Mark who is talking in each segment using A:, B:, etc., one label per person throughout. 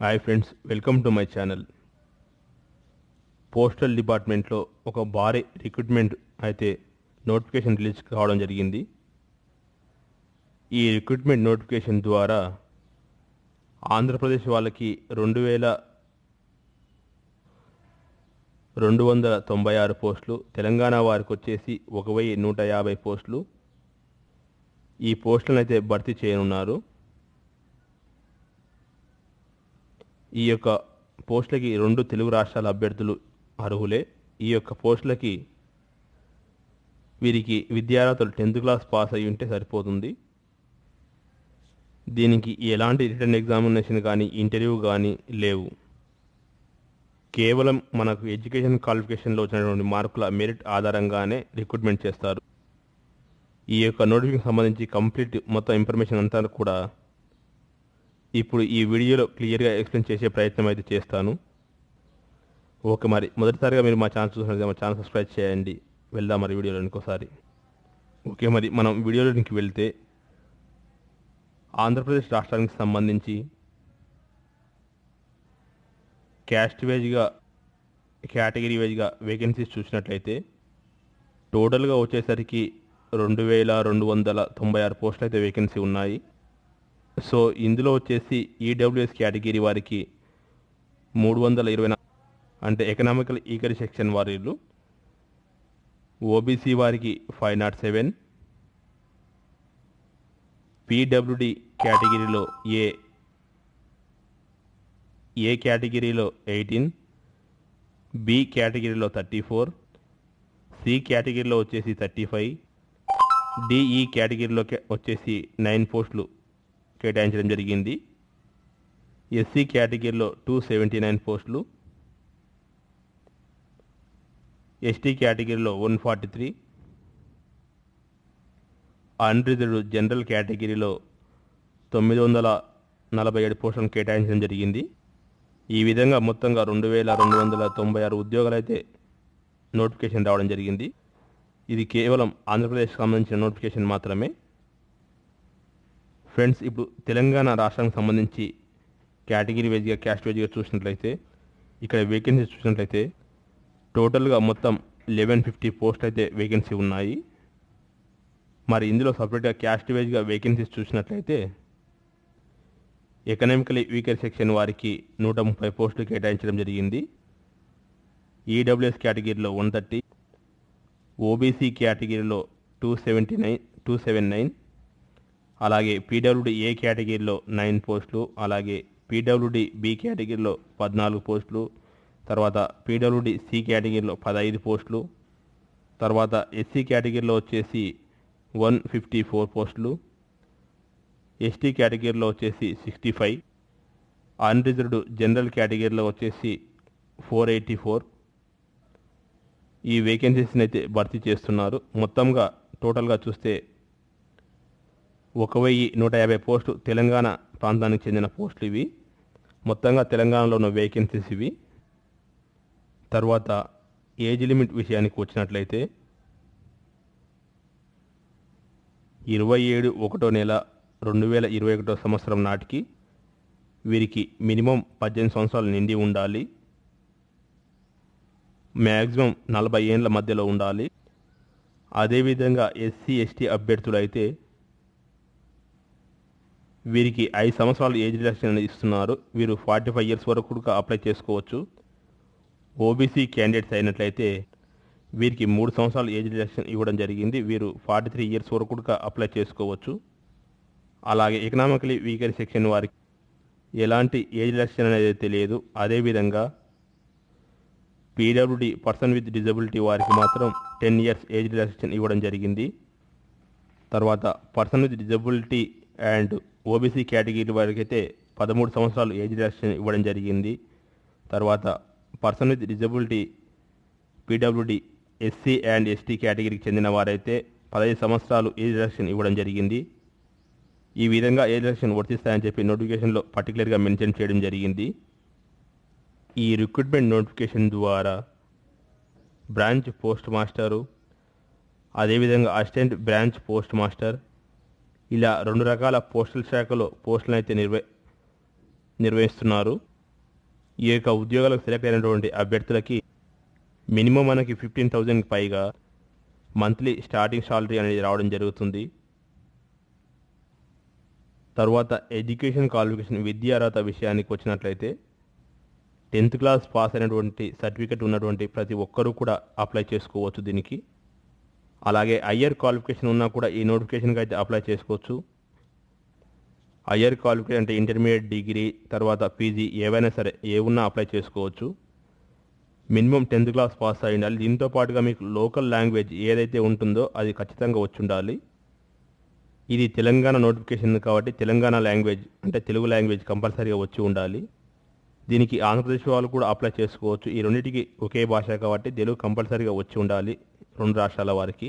A: Hi friends, welcome to my channel. Postal డిపార్ట్మెంట్లో ఒక భారీ రిక్రూట్మెంట్ అయితే నోటిఫికేషన్ రిలీజ్ కావడం జరిగింది. ఈ రిక్రూట్మెంట్ నోటిఫికేషన్ ద్వారా ఆంధ్రప్రదేశ్ వాళ్ళకి 2296 పోస్టులు, తెలంగాణ వారికి వచ్చేసి 1150 పోస్టులు. ఈ పోస్టులను అయితే భర్తీ చేయనున్నారు. ఈ యొక్క పోస్టులకి 2 తెలుగు రాష్ట్రాల అభ్యర్థులు అర్హులే. ఈ యొక్క పోస్టులకి వీరికి విద్యార్థులు 10th క్లాస్ పాస్ అయి ఉంటే సరిపోతుంది. దీనికి ఎలాంటి రిటర్న్ ఎగ్జామినేషన్ కానీ ఇంటర్వ్యూ కానీ లేవు. కేవలం మనకు ఎడ్యుకేషన్ క్వాలిఫికేషన్లో వచ్చినటువంటి మార్కుల మెరిట్ ఆధారంగానే రిక్రూట్మెంట్ చేస్తారు. ఈ యొక్క నోటిఫికేషన్ సంబంధించి కంప్లీట్ మొత్తం ఇన్ఫర్మేషన్ అంతా కూడా ఇప్పుడు ఈ వీడియోలో క్లియర్గా ఎక్స్ప్లెయిన్ చేసే ప్రయత్నం అయితే చేస్తాను. ఓకే, మరి మొదటిసారిగా మీరు మా ఛానల్ చూసినట్లయితే మా ఛానల్ సబ్స్క్రైబ్ చేయండి. వెళ్దాం మరి వీడియోలో ఇంకోసారి. ఓకే, మరి మనం వీడియోలోనికి వెళ్తే ఆంధ్రప్రదేశ్ రాష్ట్రానికి సంబంధించి క్యాస్ట్ వైజ్గా, కేటగిరీ వైజ్గా వేకెన్సీస్ చూసినట్లయితే టోటల్గా వచ్చేసరికి 2296 పోస్టులు అయితే వేకెన్సీ ఉన్నాయి. సో ఇందులో వచ్చేసి ఈడబ్ల్యూఎస్ కేటగిరీ వారికి 324, అంటే ఎకనామికల్ ఈకరీ సెక్షన్ వారిలు. ఓబీసీ వారికి 507, పీడబ్ల్యూడి కేటగిరీలో ఏ కేటగిరీలో 18, బి కేటగిరీలో 34, సి కేటగిరీలో వచ్చేసి 35, డిఈ కేటగిరీలో వచ్చేసి 9 పోస్టులు కేటాయించడం జరిగింది. ఎస్సీ కేటగిరీలో 279 పోస్టులు, ఎస్టీ కేటగిరీలో 143, అన్రిజర్వ్డ్ జనరల్ కేటగిరీలో 947 పోస్టులను కేటాయించడం జరిగింది. ఈ విధంగా మొత్తంగా 2296 ఉద్యోగాలు అయితే నోటిఫికేషన్ రావడం జరిగింది. ఇది కేవలం ఆంధ్రప్రదేశ్కి సంబంధించిన నోటిఫికేషన్ మాత్రమే. ఫ్రెండ్స్, ఇప్పుడు తెలంగాణ రాష్ట్రానికి సంబంధించి కేటగిరీ వైజ్గా, క్యాస్ట్ వైజ్గా చూసినట్లయితే ఇక్కడ వేకెన్సీస్ చూసినట్లయితే టోటల్గా మొత్తం 1150 పోస్టులు అయితే వేకెన్సీ ఉన్నాయి. మరి ఇందులో సపరేట్గా క్యాస్ట్ వైజ్గా వేకెన్సీస్ చూసినట్లయితే ఎకనామికలీ వీకర్ సెక్షన్ వారికి 130 పోస్టులు కేటాయించడం జరిగింది. ఈడబ్ల్యూఎస్ కేటగిరీలో 130, ఓబీసీ కేటగిరీలో 279, అలాగే పీడబ్ల్యూడి ఏ కేటగిరీలో 9 పోస్టులు, అలాగే పీడబ్ల్యూడి బి కేటగిరీలో 14 పోస్టులు, తర్వాత పీడబ్ల్యూడి సి కేటగిరీలో 15 పోస్టులు, తర్వాత ఎస్సీ కేటగిరీలో వచ్చేసి 154 పోస్టులు, ఎస్టీ కేటగిరీలో వచ్చేసి 65, అన్రిజర్వ్డ్ జనరల్ కేటగిరీలో వచ్చేసి 484. ఈ వేకెన్సీస్ని అయితే భర్తీ చేస్తున్నారు. మొత్తంగా టోటల్గా చూస్తే 1150 పోస్టు తెలంగాణ ప్రాంతానికి చెందిన పోస్టులు ఇవి. మొత్తంగా తెలంగాణలో ఉన్న వేకెన్సీస్ ఇవి. తర్వాత ఏజ్ లిమిట్ విషయానికి వచ్చినట్లయితే 27/1/2021 సంవత్సరం నాటికి వీరికి మినిమం 18 సంవత్సరాలు నిండి ఉండాలి. మ్యాక్సిమం 40 ఏళ్ళ మధ్యలో ఉండాలి. అదేవిధంగా ఎస్సీ ఎస్టీ అభ్యర్థులు అయితే వీరికి 5 సంవత్సరాలు ఏజ్ రిలాక్సేషన్ అనేది ఇస్తున్నారు. వీరు 45 ఇయర్స్ వరకు కూడా అప్లై చేసుకోవచ్చు. ఓబీసీ క్యాండిడేట్స్ అయినట్లయితే వీరికి 3 సంవత్సరాలు ఏజ్ రిలాక్సేషన్ ఇవ్వడం జరిగింది. వీరు 43 ఇయర్స్ వరకు కూడా అప్లై చేసుకోవచ్చు. అలాగే ఎకనామికలీ వీకర్ సెక్షన్ వారికి ఎలాంటి ఏజ్ రిలాక్సేషన్ అనేది తెలియదు. అదేవిధంగా పీడబ్ల్యూడి పర్సన్ విత్ డిజబిలిటీ వారికి మాత్రం 10 ఇయర్స్ ఏజ్ రిలాక్సేషన్ ఇవ్వడం జరిగింది. తర్వాత person with disability and OBC category వారికి అయితే 13 సంవత్సరాలు ఏజ్ రిలాక్సేషన్ ఇవ్వడం జరిగింది. తర్వాత person with disability PWD SC and ST కేటగిరీకి చెందిన వారైతే 15 సంవత్సరాలు ఏజ్ రిలాక్సేషన్ ఇవ్వడం జరిగింది. ఈ విధంగా ఏజ్ రిలాక్సేషన్ వర్తిస్తాయని చెప్పి నోటిఫికేషన్లో పర్టికులర్గా మెన్షన్ చేయడం జరిగింది. ఈ రిక్రూట్మెంట్ నోటిఫికేషన్ ద్వారా బ్రాంచ్ పోస్ట్ మాస్టరు, అదేవిధంగా అసిస్టెంట్ బ్రాంచ్ పోస్ట్ మాస్టర్, ఇలా 2 రకాల పోస్టల్ శాఖలో పోస్టులను అయితే నిర్వహిస్తున్నారు. ఈ యొక్క ఉద్యోగాలకు సెలెక్ట్ అయినటువంటి అభ్యర్థులకి మినిమం మనకి 15,000 పైగా మంత్లీ స్టార్టింగ్ సాలరీ అనేది రావడం జరుగుతుంది. తర్వాత ఎడ్యుకేషన్ క్వాలిఫికేషన్ విద్యా అర్హత విషయానికి వచ్చినట్లయితే 10th క్లాస్ పాస్ అయినటువంటి సర్టిఫికెట్ ఉన్నటువంటి ప్రతి ఒక్కరూ కూడా అప్లై చేసుకోవచ్చు దీనికి. అలాగే హయ్యర్ క్వాలిఫికేషన్ ఉన్నా కూడా ఈ నోటిఫికేషన్కి అయితే అప్లై చేసుకోవచ్చు. హయ్యర్ క్వాలిఫికేషన్ అంటే ఇంటర్మీడియట్, డిగ్రీ, తర్వాత పీజీ ఏవైనా సరే ఏ ఉన్నా అప్లై చేసుకోవచ్చు. మినిమం 10th క్లాస్ పాస్ అయి ఉండాలి. దీంతో పాటుగా మీకు లోకల్ లాంగ్వేజ్ ఏదైతే ఉంటుందో అది ఖచ్చితంగా వచ్చి ఉండాలి. ఇది తెలంగాణ నోటిఫికేషన్ కాబట్టి తెలంగాణ లాంగ్వేజ్ అంటే తెలుగు లాంగ్వేజ్ కంపల్సరీగా వచ్చి ఉండాలి. దీనికి ఆంధ్రప్రదేశ్ వాళ్ళు కూడా అప్లై చేసుకోవచ్చు. ఈ రెండింటికి ఒకే భాష కాబట్టి తెలుగు కంపల్సరీగా వచ్చి ఉండాలి రెండు రాష్ట్రాల వారికి.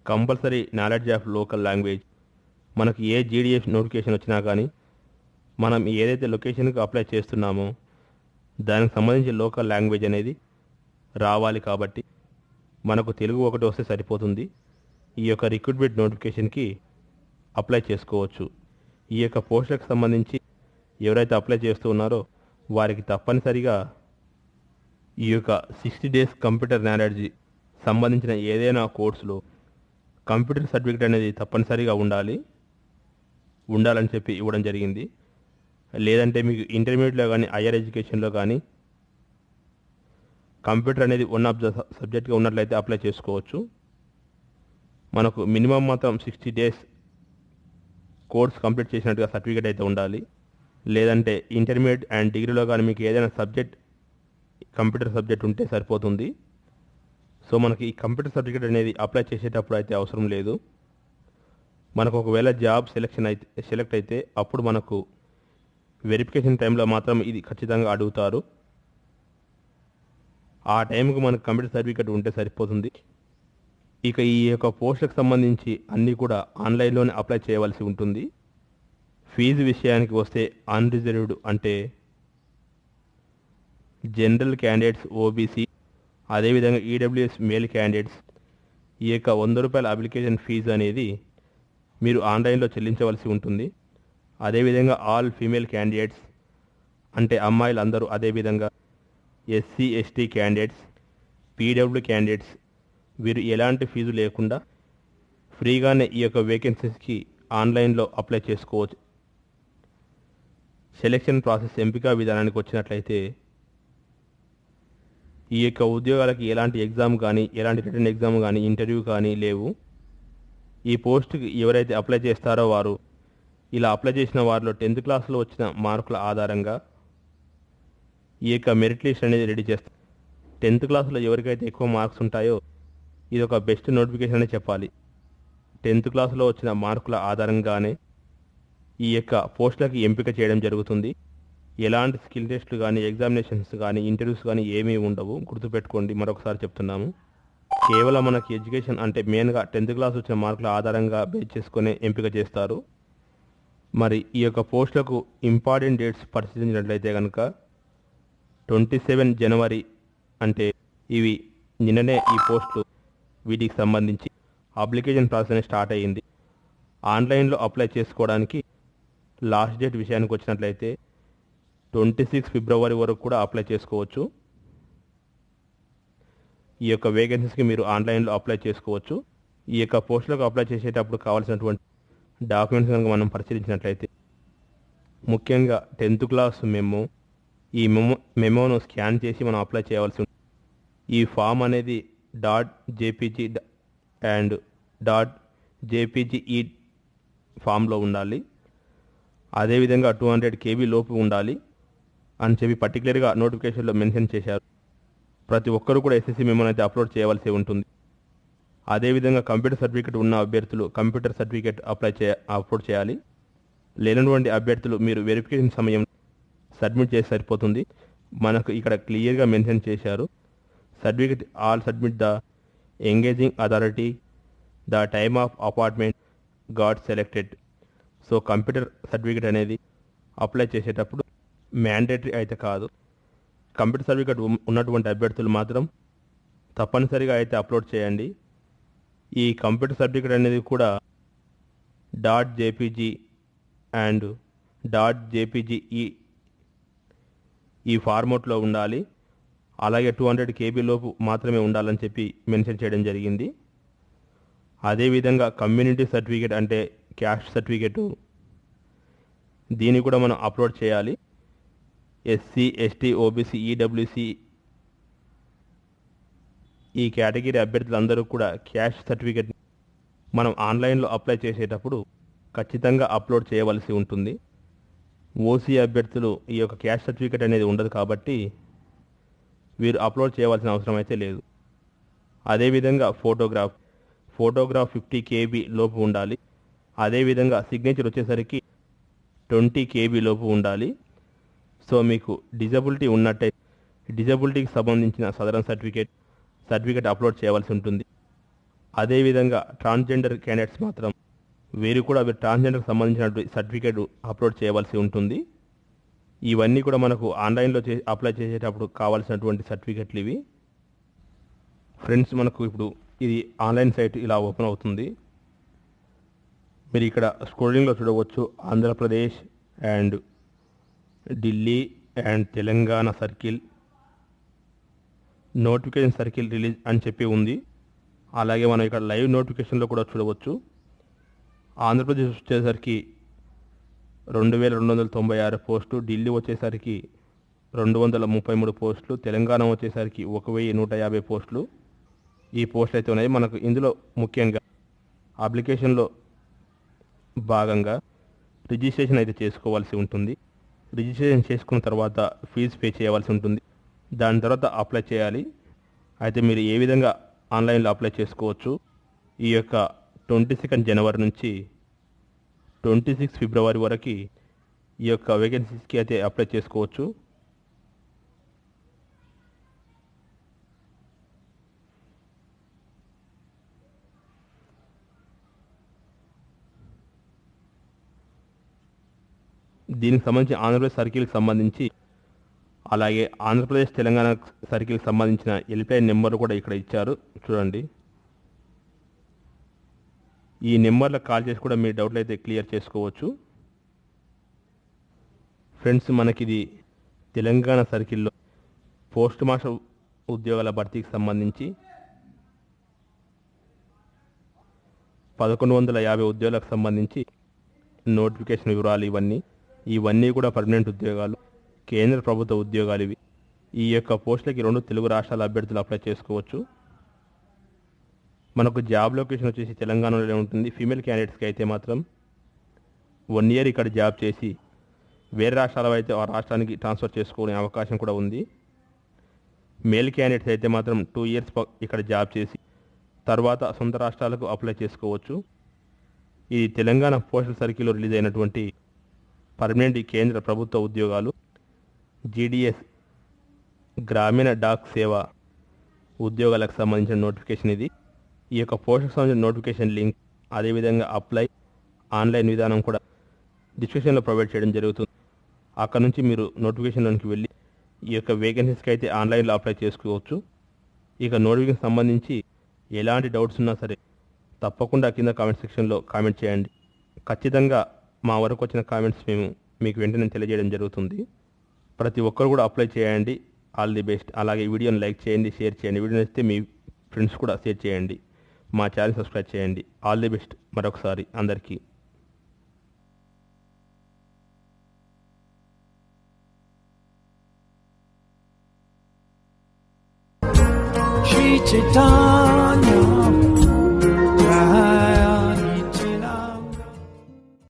A: Compulsory knowledge of local language. మనకు ఏ జీడీఎఫ్ నోటిఫికేషన్ వచ్చినా కానీ మనం ఏదైతే లొకేషన్కి అప్లై చేస్తున్నామో దానికి సంబంధించి లోకల్ లాంగ్వేజ్ అనేది రావాలి కాబట్టి మనకు తెలుగు ఒకటి వస్తే సరిపోతుంది. ఈ యొక్క రిక్రూట్మెంట్ నోటిఫికేషన్కి అప్లై చేసుకోవచ్చు. ఈ యొక్క పోస్టులకు సంబంధించి ఎవరైతే అప్లై చేస్తూ ఉన్నారో వారికి తప్పనిసరిగా ఈ యొక్క 60 days కంప్యూటర్ నాలెడ్జ్ సంబంధించిన ఏదైనా కోర్సులో కంప్యూటర్ సర్టిఫికేట్ అనేది తప్పనిసరిగా ఉండాలని చెప్పి ఇవ్వడం జరిగింది. లేదంటే మీకు ఇంటర్మీడియట్లో కానీ హయ్యర్ ఎడ్యుకేషన్లో కానీ కంప్యూటర్ అనేది వన్ ఆఫ్ ద సబ్జెక్ట్గా ఉన్నట్లయితే అప్లై చేసుకోవచ్చు. మనకు మినిమం మాత్రం 60 days కోర్స్ కంప్లీట్ చేసినట్టుగా సర్టిఫికేట్ అయితే ఉండాలి. లేదంటే ఇంటర్మీడియట్ అండ్ డిగ్రీలో కానీ మీకు ఏదైనా సబ్జెక్ట్ కంప్యూటర్ సబ్జెక్ట్ ఉంటే సరిపోతుంది. సో మనకి ఈ కంప్యూటర్ సర్టిఫికేట్ అనేది అప్లై చేసేటప్పుడు అయితే అవసరం లేదు. మనకు ఒకవేళ జాబ్ సెలెక్ట్ అయితే అప్పుడు మనకు వెరిఫికేషన్ టైంలో మాత్రం ఇది ఖచ్చితంగా అడుగుతారు. ఆ టైంకు మనకు కంప్యూటర్ సర్టిఫికేట్ ఉంటే సరిపోతుంది. ఇక ఈ యొక్క పోస్టులకు సంబంధించి అన్నీ కూడా ఆన్లైన్లోనే అప్లై చేయవలసి ఉంటుంది. ఫీజు విషయానికి వస్తే అన్రిజర్వ్డ్ అంటే జనరల్ క్యాండిడేట్స్, ఓబీసీ, అదేవిధంగా ఈడబ్ల్యూఎస్ మేల్ క్యాండిడేట్స్ ఈ యొక్క ₹100 అప్లికేషన్ ఫీజు అనేది మీరు ఆన్లైన్లో చెల్లించవలసి ఉంటుంది. అదేవిధంగా ఆల్ ఫీమేల్ క్యాండిడేట్స్ అంటే అమ్మాయిలు అందరూ, అదేవిధంగా SC ST candidates, PW candidates వీరు ఎలాంటి ఫీజు లేకుండా ఫ్రీగానే ఈ యొక్క వేకెన్సీస్కి ఆన్లైన్లో అప్లై చేసుకోవచ్చు. సెలెక్షన్ ప్రాసెస్ ఎంపిక విధానానికి వచ్చినట్లయితే ఈ యొక్క ఉద్యోగాలకి ఎలాంటి ఎగ్జామ్ కానీ, ఎలాంటి రిటర్న్ ఎగ్జామ్ కానీ, ఇంటర్వ్యూ కానీ లేవు. ఈ పోస్ట్కి ఎవరైతే అప్లై చేస్తారో వారు ఇలా అప్లై చేసిన వారిలో 10th క్లాస్లో వచ్చిన మార్కుల ఆధారంగా ఈ యొక్క మెరిట్ లిస్ట్ అనేది రెడీ చేస్తారు. 10th క్లాస్లో ఎవరికైతే ఎక్కువ మార్క్స్ ఉంటాయో ఇది ఒక బెస్ట్ నోటిఫికేషన్ అని చెప్పాలి. 10th క్లాస్లో వచ్చిన మార్కుల ఆధారంగానే ఈ యొక్క పోస్టులకి ఎంపిక చేయడం జరుగుతుంది. ఎలాంటి స్కిల్ టెస్ట్లు కానీ, ఎగ్జామినేషన్స్ కానీ, ఇంటర్వ్యూస్ కానీ ఏమీ ఉండవు. గుర్తుపెట్టుకోండి, మరొకసారి చెప్తున్నాము. కేవలం మనకి ఎడ్యుకేషన్ అంటే మెయిన్గా 10th క్లాస్ వచ్చిన మార్కుల ఆధారంగా బేస్ చేసుకునే ఎంపిక చేస్తారు. మరి ఈ యొక్క పోస్టులకు ఇంపార్టెంట్ డేట్స్ పరిశీలించినట్లయితే కనుక 27 జనవరి అంటే ఇవి నిన్ననే ఈ పోస్టులు వీటికి సంబంధించి అప్లికేషన్ ప్రాసెస్ అనేది స్టార్ట్ అయ్యింది. ఆన్లైన్లో అప్లై చేసుకోవడానికి లాస్ట్ డేట్ విషయానికి వచ్చినట్లయితే 26 ఫిబ్రవరి వరకు కూడా అప్లై చేసుకోవచ్చు. ఈ యొక్క వేకెన్సీస్కి మీరు ఆన్లైన్లో అప్లై చేసుకోవచ్చు. ఈ యొక్క పోస్టులకు అప్లై చేసేటప్పుడు కావాల్సినటువంటి డాక్యుమెంట్స్ కనుక మనం పరిశీలించినట్లయితే ముఖ్యంగా 10th క్లాస్ మెమో, ఈ మెమోను స్కాన్ చేసి మనం అప్లై చేయవలసి ఉంటుంది. ఈ ఫామ్ అనేది .jpg అండ్ .jpge ఫామ్లో ఉండాలి. అదేవిధంగా 200 KB లోపు ఉండాలి అని చెప్పి పర్టికులర్గా నోటిఫికేషన్లో మెన్షన్ చేశారు. ప్రతి ఒక్కరు కూడా ఎస్ఎస్సి మెమోని అయితే అప్లోడ్ చేయవలసి ఉంటుంది. అదేవిధంగా కంప్యూటర్ సర్టిఫికేట్ ఉన్న అభ్యర్థులు కంప్యూటర్ సర్టిఫికేట్ అప్లోడ్ చేయాలి. లేనటువంటి అభ్యర్థులు మీరు వెరిఫికేషన్ సమయం సబ్మిట్ చేసి సరిపోతుంది. మనకు ఇక్కడ క్లియర్గా మెన్షన్ చేశారు. Certificate all submit the engaging authority the time of apartment got selected. So computer certificate అనేది అప్లై చేసేటప్పుడు మ్యాండేటరీ అయితే కాదు. కంప్యూటర్ సర్టిఫికేట్ ఉన్నటువంటి అభ్యర్థులు మాత్రం తప్పనిసరిగా అయితే అప్లోడ్ చేయండి. ఈ కంప్యూటర్ సర్టిఫికేట్ అనేది కూడా .jpg అండ్ .jpg ఈ ఫార్మాట్లో ఉండాలి. అలాగే 200 KB లోపు మాత్రమే ఉండాలని చెప్పి మెన్షన్ చేయడం జరిగింది. అదేవిధంగా కమ్యూనిటీ సర్టిఫికేట్ అంటే క్యాస్ట్ సర్టిఫికేటు దీన్ని కూడా మనం అప్లోడ్ చేయాలి. ఎస్సీ, ఎస్టీ, ఓబీసీ, ఈడబ్ల్యూసీ ఈ కేటగిరీ అభ్యర్థులందరూ కూడా క్యాస్ట్ సర్టిఫికేట్ మనం ఆన్లైన్లో అప్లై చేసేటప్పుడు ఖచ్చితంగా అప్లోడ్ చేయవలసి ఉంటుంది. ఓసీ అభ్యర్థులు ఈ యొక్క క్యాస్ట్ సర్టిఫికేట్ అనేది ఉండదు కాబట్టి వీరు అప్లోడ్ చేయవలసిన అవసరం అయితే లేదు. అదేవిధంగా ఫోటోగ్రాఫ్ 50 KB లోపు ఉండాలి. అదేవిధంగా సిగ్నేచర్ వచ్చేసరికి 20 KB లోపు ఉండాలి. సో మీకు డిజబిలిటీ ఉన్నట్టయితే డిజబిలిటీకి సంబంధించిన సదరన్ సర్టిఫికేట్ అప్లోడ్ చేయవలసి ఉంటుంది. అదేవిధంగా ట్రాన్స్జెండర్ క్యాండిడేట్స్ మాత్రం వీరు కూడా ట్రాన్స్జెండర్కి సంబంధించిన సర్టిఫికేట్ అప్లోడ్ చేయవలసి ఉంటుంది. ఇవన్నీ కూడా మనకు ఆన్లైన్లో అప్లై చేసేటప్పుడు కావాల్సినటువంటి సర్టిఫికెట్లు ఇవి. ఫ్రెండ్స్, మనకు ఇప్పుడు ఇది ఆన్లైన్ సైట్ ఇలా ఓపెన్ అవుతుంది. మీరు ఇక్కడ స్క్రోలింగ్లో చూడవచ్చు Andhra Pradesh and Delhi and Telangana circle notification circle release అని చెప్పి ఉంది. అలాగే మనం ఇక్కడ లైవ్ నోటిఫికేషన్లో కూడా చూడవచ్చు. ఆంధ్రప్రదేశ్ వచ్చేసరికి 2296 పోస్టులు, ఢిల్లీ వచ్చేసరికి 233 పోస్టులు, తెలంగాణ వచ్చేసరికి 1150 పోస్టులు ఈ పోస్టులు అయితే ఉన్నాయి. మనకు ఇందులో ముఖ్యంగా అప్లికేషన్లో భాగంగా రిజిస్ట్రేషన్ అయితే చేసుకోవాల్సి ఉంటుంది. రిజిస్ట్రేషన్ చేసుకున్న తర్వాత ఫీజు పే చేయవలసి ఉంటుంది. దాని తర్వాత అప్లై చేయాలి. అయితే మీరు ఏ విధంగా ఆన్లైన్లో అప్లై చేసుకోవచ్చు, ఈ యొక్క 22 జనవరి నుంచి 26 ఫిబ్రవరి వరకు ఈ యొక్క వేకెన్సీస్కి అయితే అప్లై చేసుకోవచ్చు. దీనికి సంబంధించి ఆంధ్రప్రదేశ్ సర్కిల్కి సంబంధించి అలాగే ఆంధ్రప్రదేశ్ తెలంగాణ సర్కిల్కి సంబంధించిన హెల్ప్లైన్ నెంబర్ కూడా ఇక్కడ ఇచ్చారు చూడండి. ఈ నెంబర్లకు కాల్ చేసి కూడా మీ డౌట్లు అయితే క్లియర్ చేసుకోవచ్చు. ఫ్రెండ్స్, మనకిది తెలంగాణ సర్కిల్లో పోస్ట్ మాస్టర్ ఉద్యోగాల భర్తీకి సంబంధించి 1150 ఉద్యోగాలకు సంబంధించి నోటిఫికేషన్ వివరాలు ఇవన్నీ కూడా పర్మనెంట్ ఉద్యోగాలు, కేంద్ర ప్రభుత్వ ఉద్యోగాలు ఇవి. ఈ యొక్క పోస్టులకి 2 తెలుగు రాష్ట్రాల అభ్యర్థులు అప్లై చేసుకోవచ్చు. మనకు జాబ్ లొకేషన్ వచ్చేసి తెలంగాణలోనే ఉంటుంది. ఫీమేల్ క్యాండిడేట్స్కి అయితే మాత్రం 1 ఇయర్ ఇక్కడ జాబ్ చేసి వేరే రాష్ట్రాలు అయితే ఆ రాష్ట్రానికి ట్రాన్స్ఫర్ చేసుకునే అవకాశం కూడా ఉంది. మేల్ క్యాండిడేట్స్ అయితే మాత్రం 2 ఇయర్స్ ఇక్కడ జాబ్ చేసి తర్వాత సొంత రాష్ట్రాలకు అప్లై చేసుకోవచ్చు. ఇది తెలంగాణ పోస్టల్ సర్కిల్లో రిలీజ్ అయినటువంటి పర్మనెంట్ కేంద్ర ప్రభుత్వ ఉద్యోగాలు. జీడీఎస్ గ్రామీణ డాక్ సేవ ఉద్యోగాలకు సంబంధించిన నోటిఫికేషన్ ఇది. ఈ యొక్క పోస్టుకు సంబంధించిన నోటిఫికేషన్ లింక్ అదేవిధంగా అప్లై ఆన్లైన్ విధానం కూడా డిస్క్రిప్షన్లో ప్రొవైడ్ చేయడం జరుగుతుంది. అక్కడ నుంచి మీరు నోటిఫికేషన్లోకి వెళ్ళి ఈ యొక్క వేకెన్సీస్కి అయితే ఆన్లైన్లో అప్లై చేసుకోవచ్చు. ఇక నోటిఫికేషన్ సంబంధించి ఎలాంటి డౌట్స్ ఉన్నా సరే తప్పకుండా కింద కామెంట్ సెక్షన్లో కామెంట్ చేయండి. ఖచ్చితంగా మా వరకు వచ్చిన కామెంట్స్ మేము మీకు వెంటనే తెలియజేయడం జరుగుతుంది. ప్రతి ఒక్కరు కూడా అప్లై చేయండి. All the best. అలాగే వీడియోని లైక్ చేయండి, షేర్ చేయండి. వీడియో నచ్చితే మీ ఫ్రెండ్స్ కూడా షేర్ చేయండి. మా ఛానల్ సబ్స్క్రైబ్ చేయండి. ఆల్ ది బెస్ట్ మరొకసారి అందరికీ.
B: Treat it down.